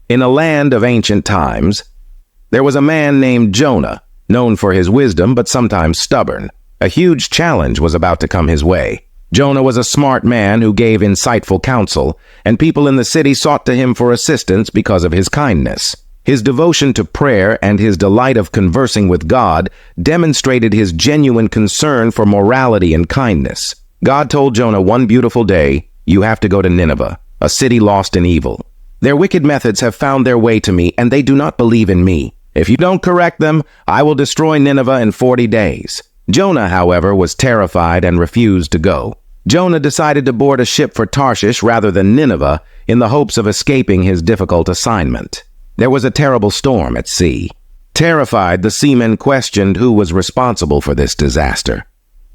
In a land of ancient times, there was a man named Jonah, known for his wisdom but sometimes stubborn. A huge challenge was about to come his way. Jonah was a smart man who gave insightful counsel, and people in the city sought to him for assistance because of his kindness. His devotion to prayer and his delight of conversing with God demonstrated his genuine concern for morality and kindness. God told Jonah one beautiful day, "You have to go to Nineveh, a city lost in evil. Their wicked methods have found their way to me, and they do not believe in me. If you don't correct them, I will destroy Nineveh in 40 days. Jonah, however, was terrified and refused to go. Jonah decided to board a ship for Tarshish rather than Nineveh in the hopes of escaping his difficult assignment. There was a terrible storm at sea. Terrified, the seamen questioned who was responsible for this disaster.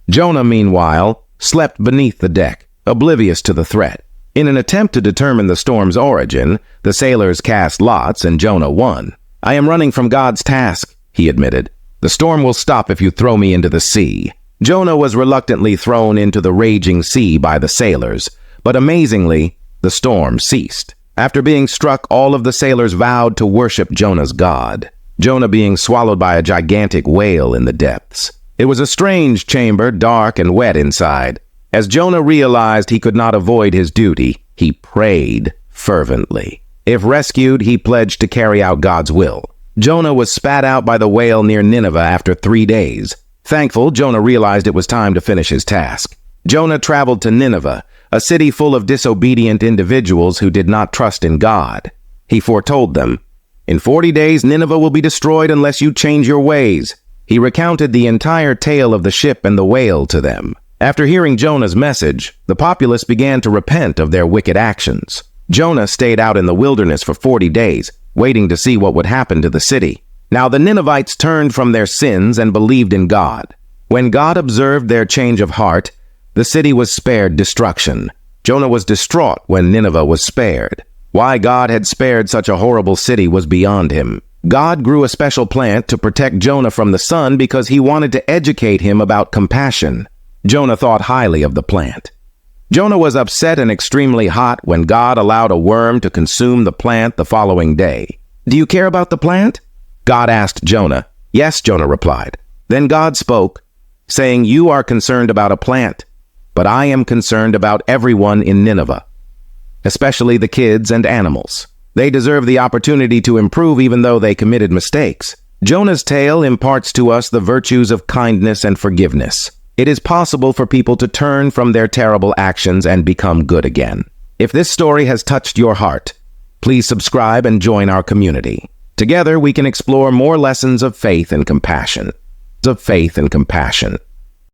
Jonah, meanwhile, slept beneath the deck, oblivious to the threat. In an attempt to determine the storm's origin, the sailors cast lots and Jonah won. "I am running from God's task," he admitted. "The storm will stop if you throw me into the sea." Jonah was reluctantly thrown into the raging sea by the sailors, but amazingly, the storm ceased. After being struck, all of the sailors vowed to worship Jonah's God, Jonah being swallowed by a gigantic whale in the depths. It was a strange chamber, dark and wet inside. As Jonah realized he could not avoid his duty, he prayed fervently. If rescued, he pledged to carry out God's will. Jonah was spat out by the whale near Nineveh after 3 days. Thankful, Jonah realized it was time to finish his task. Jonah traveled to Nineveh, a city full of disobedient individuals who did not trust in God. He foretold them, "In 40 days, Nineveh will be destroyed unless you change your ways." He recounted the entire tale of the ship and the whale to them. After hearing Jonah's message, the populace began to repent of their wicked actions. Jonah stayed out in the wilderness for 40 days, waiting to see what would happen to the city. Now the Ninevites turned from their sins and believed in God. When God observed their change of heart, the city was spared destruction. Jonah was distraught when Nineveh was spared. Why God had spared such a horrible city was beyond him. God grew a special plant to protect Jonah from the sun because he wanted to educate him about compassion. Jonah thought highly of the plant. Jonah was upset and extremely hot when God allowed a worm to consume the plant the following day. "Do you care about the plant?" God asked Jonah. "Yes," Jonah replied. Then God spoke, saying, "You are concerned about a plant, but I am concerned about everyone in Nineveh, especially the kids and animals. They deserve the opportunity to improve even though they committed mistakes." Jonah's tale imparts to us the virtues of kindness and forgiveness. It is possible for people to turn from their terrible actions and become good again. If this story has touched your heart, please subscribe and join our community. Together we can explore more lessons of faith and compassion.